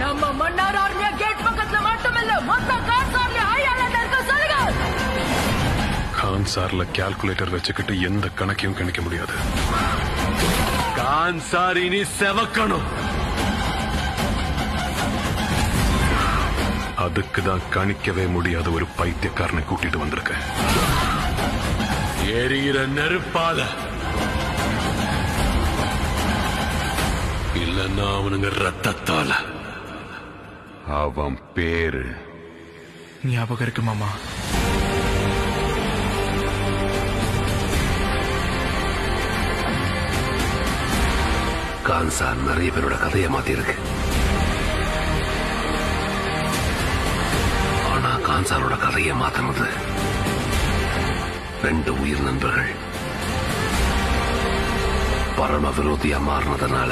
நம்ம மன்னார் ஆர்மியா கேட் பக்கத்துல மட்டுமில்ல மொத்த கான் சார்ல ஹையாலண்ட் இருக்க சொல்லுங்க. கான் சார்ல கால்குலேட்டர் வச்சுக்கிட்டு எந்த கணக்கையும் கணிக்க முடியாது. கான் சார் இனி செவக்கணும். அதுக்குதான் கணிக்கவே முடியாத ஒரு பைத்தியக்காரனை கூட்டிட்டு வந்திருக்கேன். எரிகிற நெருப்பால இல்லன்னா அவனுங்க ரத்தத்தால. அவன் பேரு ஞாபகம் இருக்கு மாமா. கான்சார் நிறைய பேரோட கதையை மாத்திருக்கு. ஆனா கான்சாரோட கதையை மாத்தினது 2 உயிர் நண்பர்கள் பரம விரோதியா மாறினதுனால.